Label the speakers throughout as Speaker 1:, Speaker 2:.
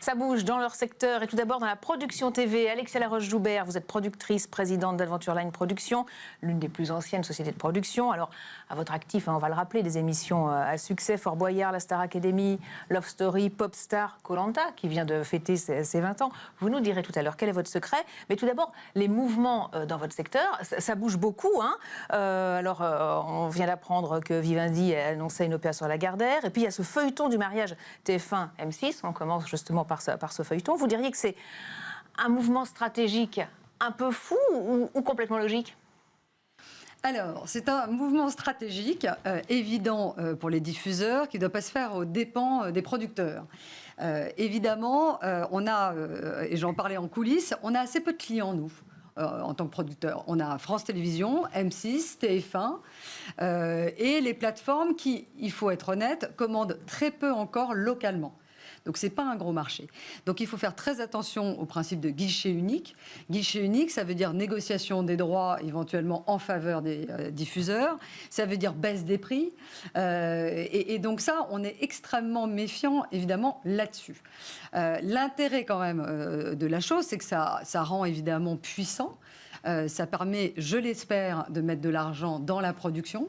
Speaker 1: ça bouge dans leur secteur. Et tout d'abord, dans la production TV, Alexia Laroche-Joubert, vous êtes productrice, présidente d'Adventure Line Production, l'une des plus anciennes sociétés de production. Alors, à votre actif, on va le rappeler, des émissions à succès, Fort Boyard, la Star Academy, Love Story, Popstar, Koh-Lanta, qui vient de fêter ses 20 ans. Vous nous direz tout à l'heure quel est votre secret. Mais tout d'abord, les mouvements dans votre secteur, ça bouge beaucoup. Hein. On vient d'apprendre que Vivendi a annoncé une opération à Lagardère. Et puis, il y a ce feuilleton du mariage TF1 M6. On commence justement par ce feuilleton. Vous diriez que c'est un mouvement stratégique un peu fou ou complètement logique ?
Speaker 2: Alors, c'est un mouvement stratégique évident pour les diffuseurs qui ne doit pas se faire aux dépens des producteurs. Évidemment, on a, et j'en parlais en coulisses, on a assez peu de clients, nous, en tant que producteurs. On a France Télévisions, M6, TF1, et les plateformes qui, il faut être honnête, commandent très peu encore localement. Donc, ce n'est pas un gros marché. Donc, il faut faire très attention au principe de guichet unique. Guichet unique, ça veut dire négociation des droits éventuellement en faveur des diffuseurs. Ça veut dire baisse des prix. Et donc ça, on est extrêmement méfiant, évidemment, là-dessus. L'intérêt, quand même, de la chose, c'est que ça rend évidemment puissant. Ça permet, je l'espère, de mettre de l'argent dans la production.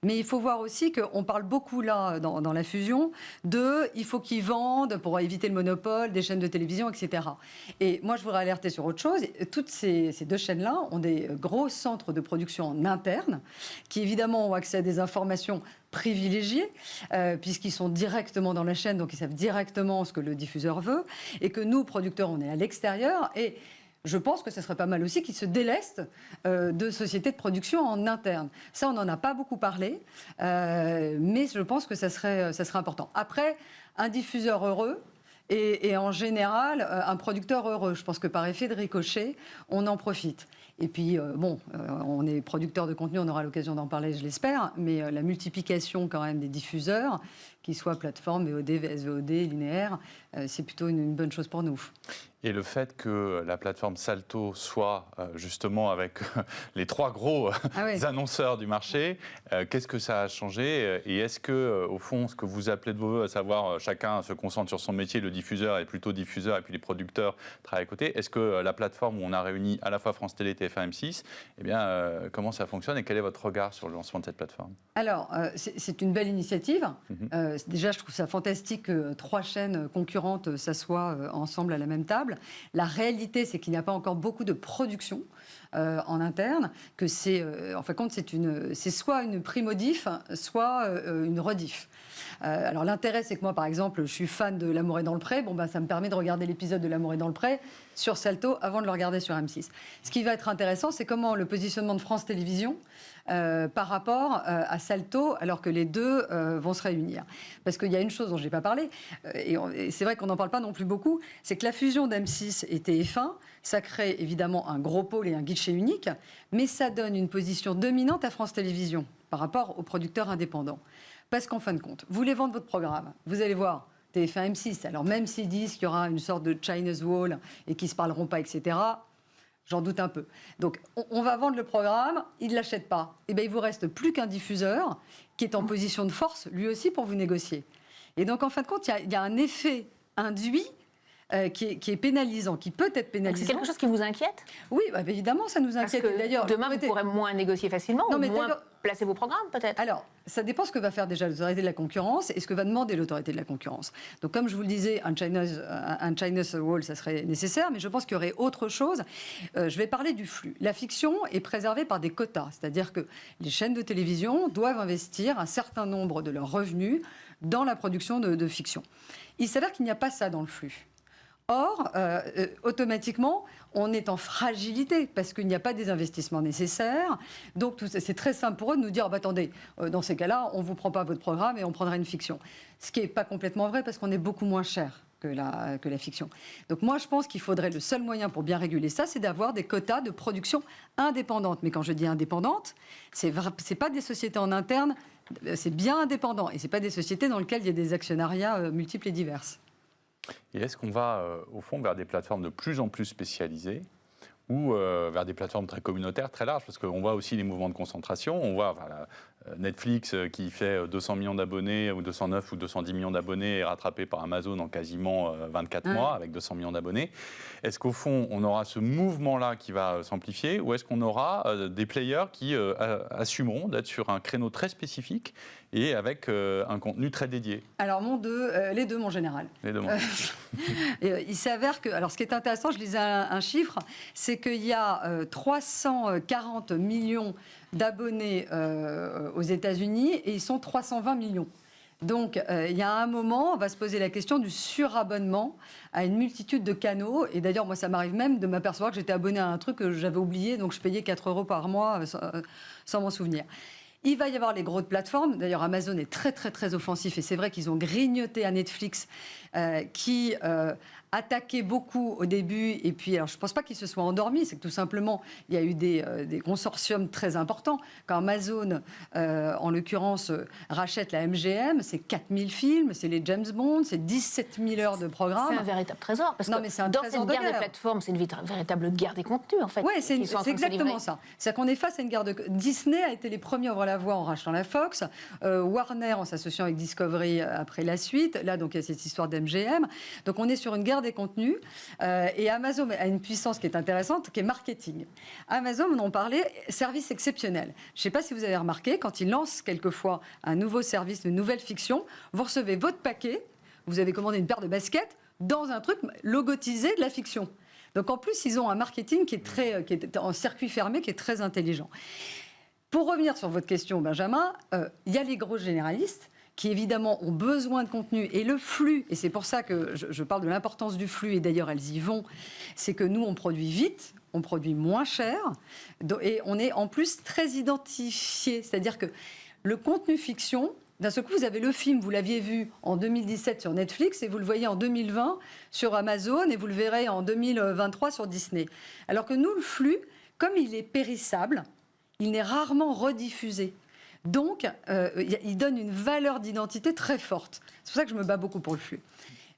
Speaker 2: Mais il faut voir aussi qu'on parle beaucoup là, dans la fusion, il faut qu'ils vendent pour éviter le monopole des chaînes de télévision, etc. Et moi, je voudrais alerter sur autre chose. Toutes ces deux chaînes-là ont des gros centres de production en interne qui, évidemment, ont accès à des informations privilégiés, puisqu'ils sont directement dans la chaîne, donc ils savent directement ce que le diffuseur veut, et que nous, producteurs, on est à l'extérieur. Et je pense que ce serait pas mal aussi qu'ils se délestent de sociétés de production en interne. Ça, on n'en a pas beaucoup parlé, mais je pense que ça serait important. Après, un diffuseur heureux, et en général, un producteur heureux. Je pense que par effet de ricochet, on en profite. Et puis, on est producteur de contenu, on aura l'occasion d'en parler, je l'espère, mais la multiplication quand même des diffuseurs, qu'ils soient plateforme, VOD, VSVOD, linéaire, c'est plutôt une bonne chose pour nous.
Speaker 3: Et le fait que la plateforme Salto soit justement avec les trois gros annonceurs du marché, qu'est-ce que ça a changé ? Et est-ce que, au fond, ce que vous appelez de vos voeux, à savoir chacun se concentre sur son métier, le diffuseur est plutôt diffuseur et puis les producteurs travaillent à côté, est-ce que la plateforme où on a réuni à la fois France Télé, TF1, M6, eh bien, comment ça fonctionne et quel est votre regard sur le lancement de cette plateforme ?
Speaker 2: Alors, c'est une belle initiative. Déjà, je trouve ça fantastique que trois chaînes concurrentes s'assoient ensemble à la même table. La réalité, c'est qu'il n'y a pas encore beaucoup de production en interne, que c'est, en fin de compte, c'est soit une primodiff, soit une rediff. Alors l'intérêt, c'est que moi, par exemple, je suis fan de L'amour est dans le pré. Bon, ça me permet de regarder l'épisode de L'amour est dans le pré sur Salto avant de le regarder sur M6. Ce qui va être intéressant, c'est comment le positionnement de France Télévisions par rapport à Salto, alors que les deux vont se réunir. Parce qu'il y a une chose dont je n'ai pas parlé, et c'est vrai qu'on n'en parle pas non plus beaucoup, c'est que la fusion d'M6 et TF1, ça crée évidemment un gros pôle et un guichet unique, mais ça donne une position dominante à France Télévisions par rapport aux producteurs indépendants. Parce qu'en fin de compte, vous voulez vendre votre programme, vous allez voir TF1, M6, alors même s'ils disent qu'il y aura une sorte de China's Wall et qu'ils ne se parleront pas, etc., j'en doute un peu. Donc, on va vendre le programme, ils ne l'achètent pas. Et bien, il ne vous reste plus qu'un diffuseur qui est en position de force, lui aussi, pour vous négocier. Et donc, en fin de compte, il y a un effet induit qui est pénalisant, qui peut être pénalisant.
Speaker 1: C'est quelque chose qui vous inquiète ?
Speaker 2: Oui, évidemment, ça nous inquiète.
Speaker 1: Parce que d'ailleurs, demain, vous pourrez moins négocier facilement, ou moins placer vos programmes, peut-être ?
Speaker 2: Alors, ça dépend ce que va faire déjà l'autorité de la concurrence et ce que va demander l'autorité de la concurrence. Donc, comme je vous le disais, un China's Wall, ça serait nécessaire, mais je pense qu'il y aurait autre chose. Je vais parler du flux. La fiction est préservée par des quotas, c'est-à-dire que les chaînes de télévision doivent investir un certain nombre de leurs revenus dans la production de fiction. Il s'avère qu'il n'y a pas ça dans le flux. Or, automatiquement, on est en fragilité parce qu'il n'y a pas des investissements nécessaires. Donc, c'est très simple pour eux de nous dire attendez, dans ces cas-là, on ne vous prend pas votre programme et on prendra une fiction. Ce qui n'est pas complètement vrai parce qu'on est beaucoup moins cher que la fiction. Donc, moi, je pense qu'il faudrait, le seul moyen pour bien réguler ça, c'est d'avoir des quotas de production indépendantes. Mais quand je dis indépendantes, c'est pas des sociétés en interne, c'est bien indépendant. Et ce n'est pas des sociétés dans lesquelles il y a des actionnariats multiples et diverses.
Speaker 3: Et est-ce qu'on va, au fond, vers des plateformes de plus en plus spécialisées ou vers des plateformes très communautaires, très larges, parce qu'on voit aussi les mouvements de concentration, on voit Netflix qui fait 200 millions d'abonnés, ou 209 ou 210 millions d'abonnés, est rattrapé par Amazon en quasiment 24 mois, avec 200 millions d'abonnés. Est-ce qu'au fond, on aura ce mouvement-là qui va s'amplifier, ou est-ce qu'on aura des players qui assumeront d'être sur un créneau très spécifique et avec un contenu très dédié?
Speaker 2: Alors, les deux, mon général.
Speaker 3: Les deux,
Speaker 2: il s'avère que, alors ce qui est intéressant, je lisais un chiffre, c'est qu'il y a 340 millions d'abonnés aux États-Unis et ils sont 320 millions. Donc, il y a un moment, on va se poser la question du surabonnement à une multitude de canaux. Et d'ailleurs, moi, ça m'arrive même de m'apercevoir que j'étais abonné à un truc que j'avais oublié, donc je payais 4 € par mois sans m'en souvenir. Il va y avoir les grosses plateformes. D'ailleurs, Amazon est très, très, très offensif. Et c'est vrai qu'ils ont grignoté à Netflix, qui attaquait beaucoup au début. Et puis, alors, je ne pense pas qu'ils se soient endormis. C'est que tout simplement, il y a eu des consortiums très importants. Quand Amazon, en l'occurrence, rachète la MGM, c'est 4000 films, c'est les James Bond, c'est 17 000 heures de programme.
Speaker 1: C'est un véritable trésor. Parce que dans cette guerre des plateformes, c'est une véritable guerre des contenus, en fait.
Speaker 2: Oui, c'est exactement ça. C'est-à-dire qu'on est face à une guerre de... Disney a été les premiers à ouvrir la voie en rachetant la Fox. Warner, en s'associant avec Discovery après la suite. Là, donc, il y a cette histoire d'MGM. Donc, on est sur une guerre des contenus. Et Amazon a une puissance qui est intéressante, qui est marketing. Amazon, on en parlait, service exceptionnel. Je ne sais pas si vous avez remarqué, quand ils lancent quelquefois un nouveau service, une nouvelle fiction, vous recevez votre paquet, vous avez commandé une paire de baskets, dans un truc logotisé de la fiction. Donc, en plus, ils ont un marketing qui est en circuit fermé, qui est très intelligent. Pour revenir sur votre question, Benjamin, il y a les gros généralistes qui, évidemment, ont besoin de contenu. Et le flux, et c'est pour ça que je parle de l'importance du flux, et d'ailleurs, elles y vont, c'est que nous, on produit vite, on produit moins cher, et on est en plus très identifié. C'est-à-dire que le contenu fiction, d'un seul coup, vous avez le film, vous l'aviez vu en 2017 sur Netflix, et vous le voyez en 2020 sur Amazon, et vous le verrez en 2023 sur Disney. Alors que nous, le flux, comme il est périssable, il n'est rarement rediffusé. Donc, il donne une valeur d'identité très forte. C'est pour ça que je me bats beaucoup pour le flux.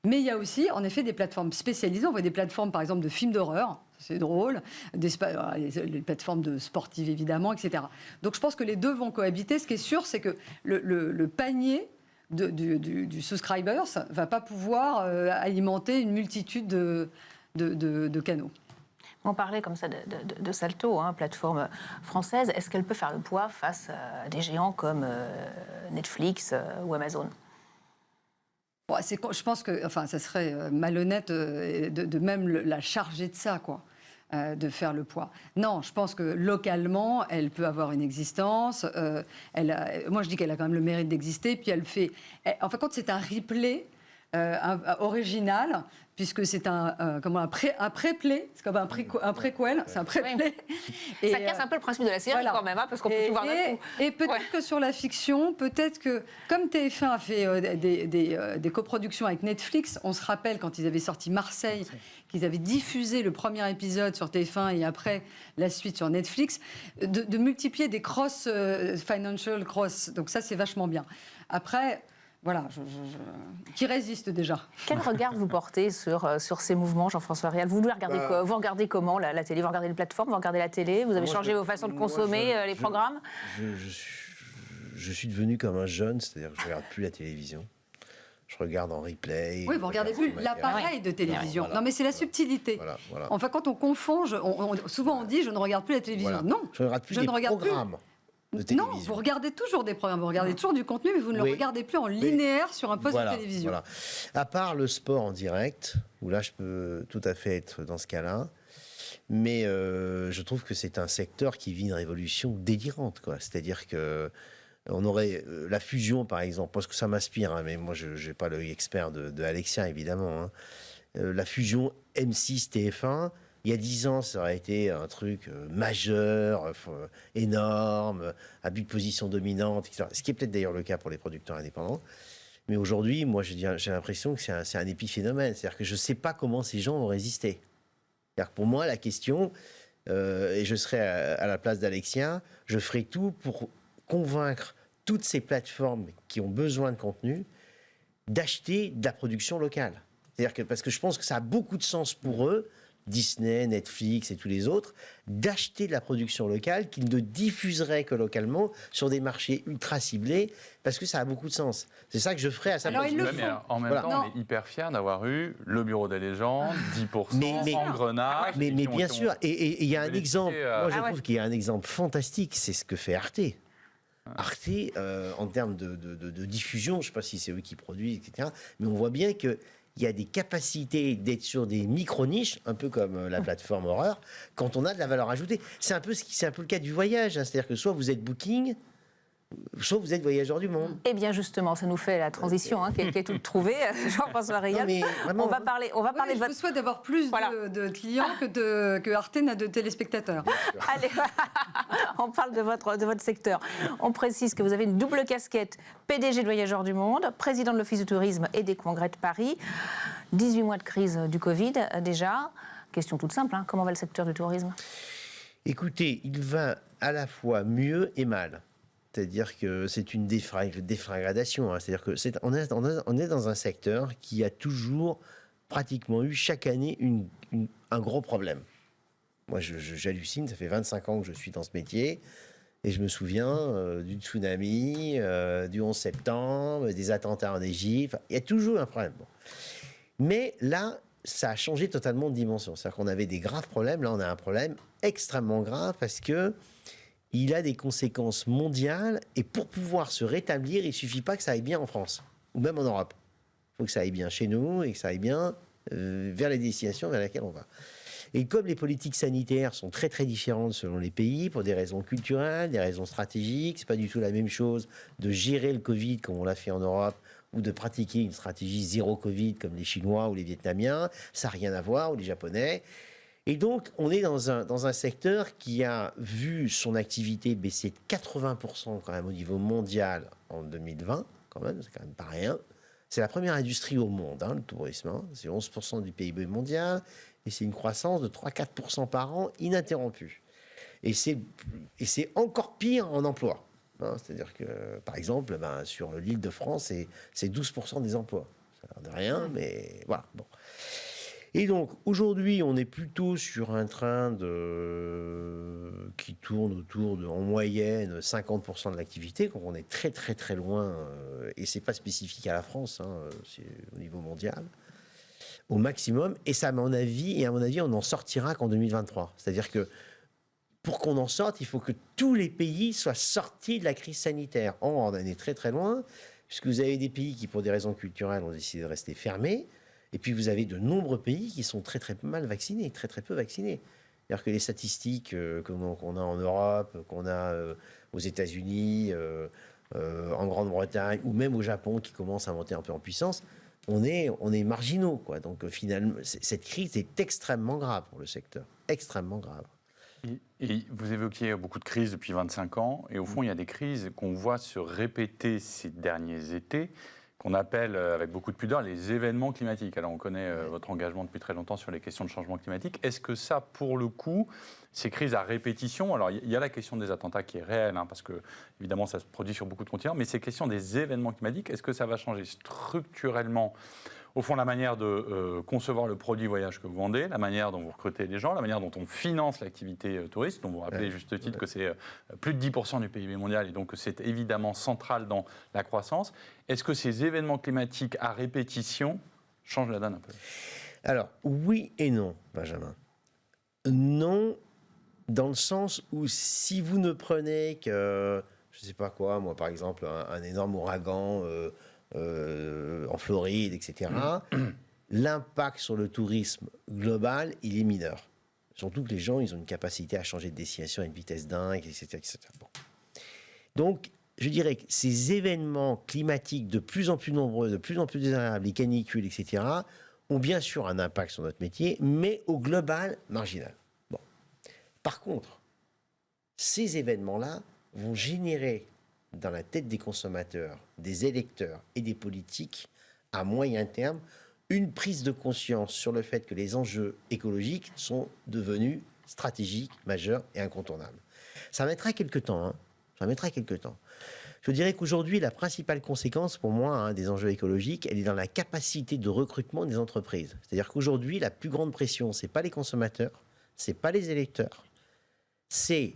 Speaker 2: Mais il y a aussi, en effet, des plateformes spécialisées. On voit des plateformes, par exemple, de films d'horreur. C'est drôle. Les plateformes de sportives, évidemment, etc. Donc, je pense que les deux vont cohabiter. Ce qui est sûr, c'est que le panier du subscribers ne va pas pouvoir alimenter une multitude de canaux.
Speaker 1: On parlait comme ça de Salto, plateforme française. Est-ce qu'elle peut faire le poids face à des géants comme Netflix ou Amazon?
Speaker 2: Bon, je pense que ça serait malhonnête de même la charger de ça, quoi, de faire le poids. Non, je pense que localement, elle peut avoir une existence. Moi, je dis qu'elle a quand même le mérite d'exister. Puis elle fait... Enfin, quand c'est un replay original, puisque c'est un pré-play, c'est comme un préquel, c'est un pré-play.
Speaker 1: Et ça casse un peu le principe de la série, voilà, quand même, parce qu'on peut tout voir d'un coup.
Speaker 2: Et peut-être que sur la fiction, peut-être que, comme TF1 a fait des coproductions avec Netflix, on se rappelle quand ils avaient sorti Marseille, qu'ils avaient diffusé le premier épisode sur TF1 et après la suite sur Netflix, de multiplier des financial cross. Donc ça, c'est vachement bien. Après... Voilà, qui résiste déjà.
Speaker 1: Quel regard vous portez sur ces mouvements, Jean-François Réal? Vous regardez comment la télé? Vous regardez les plateformes? Vous regardez la télé? Vous avez changé vos façons de consommer les programmes?
Speaker 4: Je suis devenu comme un jeune, c'est-à-dire que je ne regarde plus la télévision. Je regarde en replay.
Speaker 2: Oui, vous ne regardez plus l'appareil de télévision. Voilà, non, mais c'est la subtilité. Voilà. Enfin, quand on confond, souvent on dit je ne regarde plus la télévision. Voilà. Non,
Speaker 4: je ne regarde plus les programmes.
Speaker 2: Non, vous regardez toujours des programmes, vous regardez toujours du contenu, mais vous ne le regardez plus en linéaire sur un poste de télévision. Voilà.
Speaker 4: À part le sport en direct, où là je peux tout à fait être dans ce cas-là, mais je trouve que c'est un secteur qui vit une révolution délirante, quoi. C'est-à-dire que on aurait la fusion, par exemple, parce que ça m'inspire, mais moi je n'ai pas l'œil expert de Alexia, évidemment. La fusion M6-TF1. Il y a 10 ans, ça aurait été un truc majeur, énorme, abus de position dominante, etc. Ce qui est peut-être d'ailleurs le cas pour les producteurs indépendants. Mais aujourd'hui, moi, j'ai l'impression que c'est un épiphénomène. C'est-à-dire que je ne sais pas comment ces gens vont résister. C'est-à-dire que pour moi, la question, et je serai à la place d'Alexia, je ferai tout pour convaincre toutes ces plateformes qui ont besoin de contenu d'acheter de la production locale. C'est-à-dire que, parce que je pense que ça a beaucoup de sens pour eux Disney, Netflix et tous les autres, d'acheter de la production locale qu'ils ne diffuseraient que localement sur des marchés ultra ciblés, parce que ça a beaucoup de sens. C'est ça que je ferais à sa place.
Speaker 2: Alors, ils le font.
Speaker 3: Mais en même temps, on est hyper fiers d'avoir eu le Bureau des légendes, 10%, Engrenage.
Speaker 4: Mais bien sûr, et il y a un exemple, moi je
Speaker 1: Ah ouais.
Speaker 4: trouve qu'il y a un exemple fantastique, c'est ce que fait Arte. Arte, en termes de diffusion, je ne sais pas si c'est eux qui produisent, etc., mais on voit bien qu'il y a des capacités d'être sur des micro-niches, un peu comme la plateforme Horreur, quand on a de la valeur ajoutée. C'est un peu le cas du voyage, hein, c'est-à-dire que soit vous êtes Booking, soit vous êtes voyageur du monde.
Speaker 1: Eh bien justement, ça nous fait la transition qui est toute trouvée. Jean-François Réal,
Speaker 4: Non, mais vraiment,
Speaker 1: on va parler
Speaker 2: Oui,
Speaker 1: de
Speaker 2: je
Speaker 1: votre...
Speaker 2: vous souhaite d'avoir plus
Speaker 1: Voilà.
Speaker 2: de clients que Arte n'a de téléspectateurs.
Speaker 1: Allez, on parle de votre secteur. On précise que vous avez une double casquette, PDG de Voyageurs du Monde, président de l'Office du tourisme et des congrès de Paris. 18 mois de crise du Covid déjà. Question toute simple, comment va le secteur du tourisme ?
Speaker 4: Écoutez, il va à la fois mieux et mal. C'est-à-dire que c'est une défragradation. Hein. C'est-à-dire qu'on est dans un secteur qui a toujours pratiquement eu chaque année un gros problème. Moi, j'hallucine, ça fait 25 ans que je suis dans ce métier, et je me souviens du tsunami, du 11 septembre, des attentats en Égypte. Il y a toujours un problème. Bon. Mais là, ça a changé totalement de dimension. C'est-à-dire qu'on avait des graves problèmes. Là, on a un problème extrêmement grave parce que il a des conséquences mondiales, et pour pouvoir se rétablir, il ne suffit pas que ça aille bien en France, ou même en Europe. Il faut que ça aille bien chez nous, et que ça aille bien vers les destinations vers lesquelles on va. Et comme les politiques sanitaires sont très très différentes selon les pays, pour des raisons culturelles, des raisons stratégiques, c'est pas du tout la même chose de gérer le Covid comme on l'a fait en Europe, ou de pratiquer une stratégie zéro Covid comme les Chinois ou les Vietnamiens, ça n'a rien à voir, ou les Japonais. Et donc, on est dans un secteur qui a vu son activité baisser de 80% quand même au niveau mondial en 2020, quand même, c'est quand même pas rien. C'est la première industrie au monde, le tourisme. C'est 11% du PIB mondial, et c'est une croissance de 3-4% par an ininterrompue. Et c'est encore pire en emploi. C'est-à-dire que, par exemple, sur l'île de France, c'est 12% des emplois. Ça a l'air de rien, mais voilà. Bon. Et donc, aujourd'hui, on est plutôt sur un train qui tourne autour de, en moyenne, 50% de l'activité. Donc, on est très, très, très loin. Et ce n'est pas spécifique à la France, c'est au niveau mondial, au maximum. Et ça, à mon avis, on n'en sortira qu'en 2023. C'est-à-dire que pour qu'on en sorte, il faut que tous les pays soient sortis de la crise sanitaire. On en est très, très loin, puisque vous avez des pays qui, pour des raisons culturelles, ont décidé de rester fermés. Et puis, vous avez de nombreux pays qui sont très, très mal vaccinés, très, très peu vaccinés. C'est-à-dire que les statistiques qu'on a en Europe, qu'on a aux États-Unis, en Grande-Bretagne, ou même au Japon, qui commence à monter un peu en puissance, on est marginaux, quoi. Donc, finalement, cette crise est extrêmement grave pour le secteur. Extrêmement grave.
Speaker 3: Et vous évoquiez beaucoup de crises depuis 25 ans. Et au fond, il y a des crises qu'on voit se répéter ces derniers étés, qu'on appelle avec beaucoup de pudeur les événements climatiques. Alors on connaît votre engagement depuis très longtemps sur les questions de changement climatique. Est-ce que ça, pour le coup, ces crises à répétition, alors il y a la question des attentats qui est réelle, parce que évidemment ça se produit sur beaucoup de continents, mais ces questions des événements climatiques, est-ce que ça va changer structurellement, au fond, la manière de concevoir le produit voyage que vous vendez, la manière dont vous recrutez les gens, la manière dont on finance l'activité touriste, dont vous rappelez juste titre que c'est plus de 10% du PIB mondial et donc que c'est évidemment central dans la croissance. Est-ce que ces événements climatiques à répétition changent la donne un peu ?
Speaker 4: Alors, oui et non, Benjamin. Non, dans le sens où si vous ne prenez que, je ne sais pas quoi, moi par exemple, un énorme ouragan en Floride, etc., l'impact sur le tourisme global, il est mineur. Surtout que les gens, ils ont une capacité à changer de destination à une vitesse dingue, etc. etc. Bon. Donc, je dirais que ces événements climatiques de plus en plus nombreux, de plus en plus désagréables, les canicules, etc., ont bien sûr un impact sur notre métier, mais au global, marginal. Bon. Par contre, ces événements-là vont générer dans la tête des consommateurs, des électeurs et des politiques, à moyen terme, une prise de conscience sur le fait que les enjeux écologiques sont devenus stratégiques, majeurs et incontournables. Ça mettra quelques temps, Ça mettra quelques temps. Je dirais qu'aujourd'hui, la principale conséquence pour moi des enjeux écologiques, elle est dans la capacité de recrutement des entreprises. C'est-à-dire qu'aujourd'hui, la plus grande pression, c'est pas les consommateurs, c'est pas les électeurs, c'est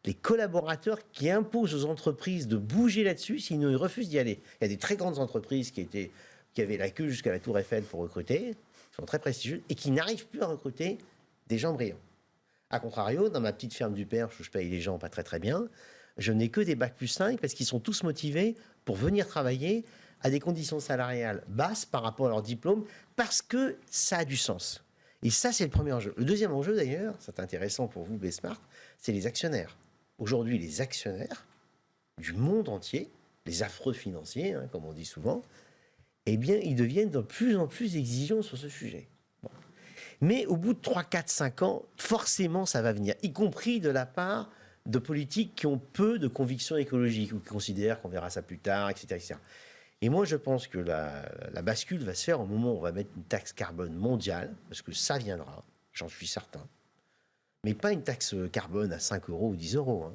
Speaker 4: les collaborateurs qui imposent aux entreprises de bouger là-dessus, sinon ils refusent d'y aller. Il y a des très grandes entreprises qui avaient la queue jusqu'à la Tour Eiffel pour recruter, qui sont très prestigieuses, et qui n'arrivent plus à recruter des gens brillants. A contrario, dans ma petite ferme du Perche, où je paye les gens pas très très bien, je n'ai que des bac+5 parce qu'ils sont tous motivés pour venir travailler à des conditions salariales basses par rapport à leur diplôme, parce que ça a du sens. Et ça, c'est le premier enjeu. Le deuxième enjeu, d'ailleurs, c'est intéressant pour vous, Besmart, c'est les actionnaires. Aujourd'hui, les actionnaires du monde entier, les affreux financiers, comme on dit souvent, eh bien, ils deviennent de plus en plus exigeants sur ce sujet. Bon. Mais au bout de 3, 4, 5 ans, forcément, ça va venir, y compris de la part de politiques qui ont peu de convictions écologiques ou qui considèrent qu'on verra ça plus tard, etc. etc. Et moi, je pense que la bascule va se faire au moment où on va mettre une taxe carbone mondiale, parce que ça viendra, j'en suis certain. Mais pas une taxe carbone à 5 euros ou 10 euros.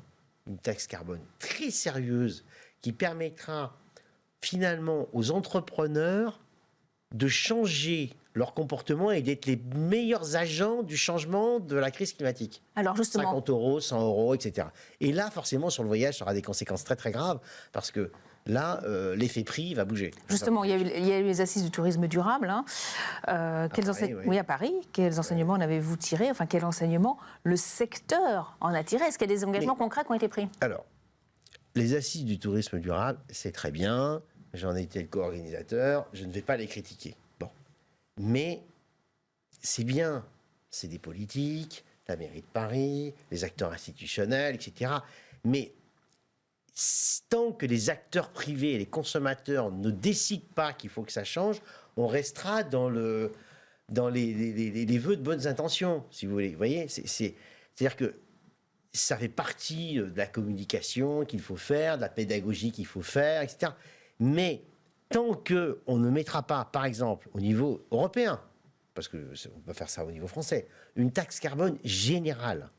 Speaker 4: Une taxe carbone très sérieuse qui permettra finalement aux entrepreneurs de changer leur comportement et d'être les meilleurs agents du changement de la crise climatique.
Speaker 1: Alors justement,
Speaker 4: 50 euros, 100 euros, etc. Et là, forcément, sur le voyage, ça aura des conséquences très très graves parce que là, l'effet prix va bouger.
Speaker 1: justement, il y a eu les assises du tourisme durable. Oui, à Paris. Quels enseignements en avez-vous tiré? Enfin, quel enseignement le secteur en a tiré? Est-ce qu'il y a des engagements concrets qui ont été pris?
Speaker 4: Alors, les assises du tourisme durable, c'est très bien. J'en ai été le co-organisateur. Je ne vais pas les critiquer. Bon. Mais c'est bien. C'est des politiques, la mairie de Paris, les acteurs institutionnels, etc. Mais tant que les acteurs privés et les consommateurs ne décident pas qu'il faut que ça change, on restera dans les vœux de bonnes intentions, si vous voulez. Vous voyez, c'est-à-dire que ça fait partie de la communication qu'il faut faire, de la pédagogie qu'il faut faire, etc. Mais tant qu'on ne mettra pas, par exemple, au niveau européen, parce qu'on peut faire ça au niveau français, une taxe carbone générale,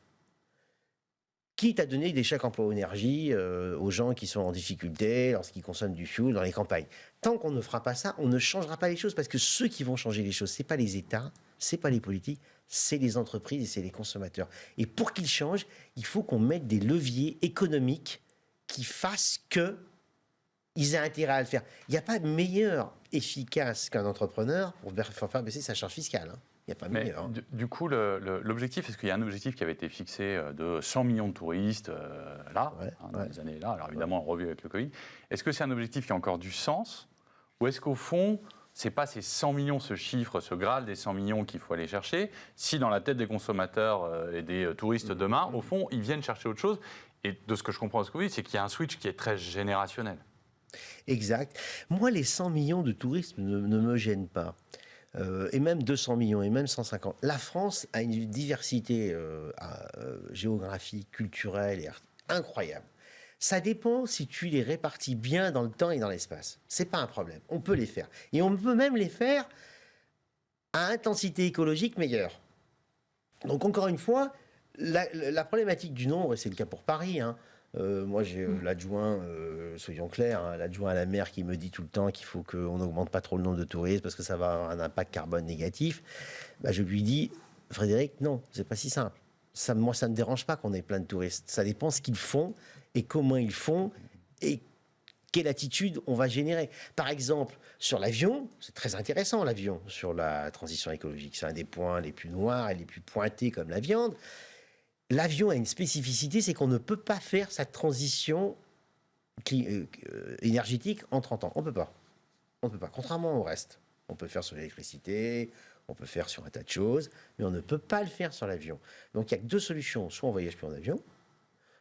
Speaker 4: quitte à donner des chèques emploi énergie aux gens qui sont en difficulté lorsqu'ils consomment du fioul dans les campagnes. Tant qu'on ne fera pas ça, on ne changera pas les choses, parce que ceux qui vont changer les choses, ce n'est pas les États, ce n'est pas les politiques, c'est les entreprises et c'est les consommateurs. Et pour qu'ils changent, il faut qu'on mette des leviers économiques qui fassent qu'ils aient intérêt à le faire. Il n'y a pas de meilleur efficace qu'un entrepreneur pour faire baisser sa charge fiscale. Il n'y a pas meilleur.
Speaker 3: Du coup, l'objectif, est-ce qu'il y a un objectif qui avait été fixé de 100 millions de touristes dans les années-là, alors évidemment revu avec le Covid. Est-ce que c'est un objectif qui a encore du sens? Ou est-ce qu'au fond, ce n'est pas ces 100 millions, ce chiffre, ce Graal des 100 millions qu'il faut aller chercher, si dans la tête des consommateurs et des touristes demain, au fond, ils viennent chercher autre chose? Et de ce que je comprends de ce que vous dites, c'est qu'il y a un switch qui est très générationnel.
Speaker 4: Exact. Moi, les 100 millions de touristes ne me gênent pas. Et même 200 millions, et même 150. La France a une diversité géographique, culturelle et incroyable. Ça dépend si tu les répartis bien dans le temps et dans l'espace. C'est pas un problème. On peut les faire. Et on peut même les faire à intensité écologique meilleure. Donc encore une fois, la problématique du nombre, et c'est le cas pour Paris, moi, j'ai l'adjoint, soyons clairs, l'adjoint à la mer qui me dit tout le temps qu'il faut qu'on n'augmente pas trop le nombre de touristes parce que ça va avoir un impact carbone négatif. Je lui dis, Frédéric, non, c'est pas si simple. Moi, ça ne me dérange pas qu'on ait plein de touristes. Ça dépend ce qu'ils font et comment ils font et quelle attitude on va générer. Par exemple, sur l'avion, c'est très intéressant l'avion, sur la transition écologique. C'est un des points les plus noirs et les plus pointés comme la viande. L'avion a une spécificité, c'est qu'on ne peut pas faire sa transition énergétique en 30 ans. On ne peut pas. On ne peut pas, contrairement au reste. On peut faire sur l'électricité, on peut faire sur un tas de choses, mais on ne peut pas le faire sur l'avion. Donc il n'y a que deux solutions. Soit on ne voyage plus en avion,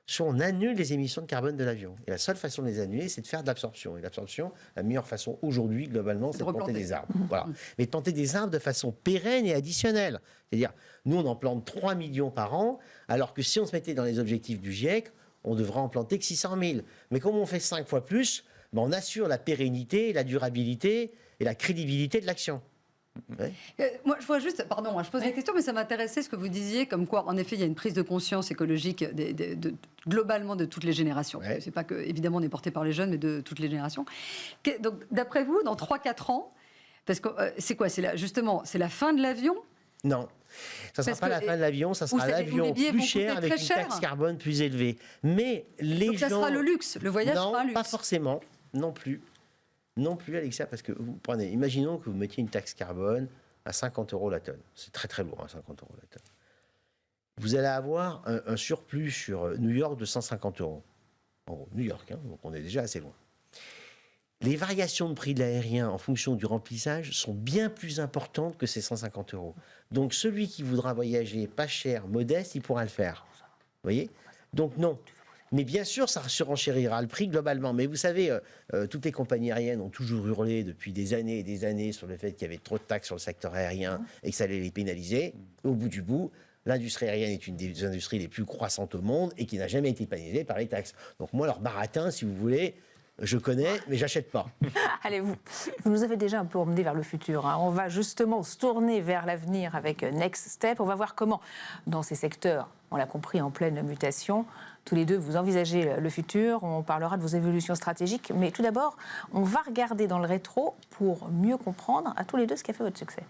Speaker 4: soit on annule les émissions de carbone de l'avion. Et la seule façon de les annuler, c'est de faire de l'absorption. Et l'absorption, la meilleure façon aujourd'hui, globalement, c'est de planter des arbres. Voilà. Mais de planter des arbres de façon pérenne et additionnelle. C'est-à-dire, nous, on en plante 3 millions par an, alors que si on se mettait dans les objectifs du GIEC, on devrait en planter que 600 000. Mais comme on fait 5 fois plus, on assure la pérennité, la durabilité et la crédibilité de l'action. Ouais.
Speaker 2: Moi, je vois juste, pardon, je pose la question, mais ça m'intéressait ce que vous disiez, comme quoi, en effet, il y a une prise de conscience écologique globalement de toutes les générations.
Speaker 4: Ouais.
Speaker 2: C'est pas que, évidemment, on est porté par les jeunes, mais de toutes les générations. Donc, d'après vous, dans 3-4 ans, parce que c'est quoi? Justement, c'est la fin de l'avion?
Speaker 4: Non. Ça ne sera pas la fin de l'avion, ça sera l'avion plus cher avec une taxe carbone plus élevée. Mais les
Speaker 2: Donc, ça sera le luxe, le voyage sera un luxe.
Speaker 4: Non, pas forcément, non plus. Non plus, Alexia, parce que vous prenez, imaginons que vous mettiez une taxe carbone à 50 € la tonne. C'est très très lourd, 50 € la tonne. Vous allez avoir un surplus sur New York de 150 €. En gros, New York, donc on est déjà assez loin. Les variations de prix de l'aérien en fonction du remplissage sont bien plus importantes que ces 150 €. Donc celui qui voudra voyager pas cher, modeste, il pourra le faire. Vous voyez? Donc non. Mais bien sûr, ça surenchérira le prix globalement. Mais vous savez, toutes les compagnies aériennes ont toujours hurlé depuis des années et des années sur le fait qu'il y avait trop de taxes sur le secteur aérien et que ça allait les pénaliser. Au bout du bout, l'industrie aérienne est une des industries les plus croissantes au monde et qui n'a jamais été pénalisée par les taxes. Donc moi, leur baratin, si vous voulez, je connais, mais j'achète pas.
Speaker 1: Allez, vous nous avez déjà un peu emmené vers le futur. On va justement se tourner vers l'avenir avec Next Step. On va voir comment, dans ces secteurs, on l'a compris, en pleine mutation, tous les deux, vous envisagez le futur. On parlera de vos évolutions stratégiques. Mais tout d'abord, on va regarder dans le rétro pour mieux comprendre à tous les deux ce qui a fait votre succès.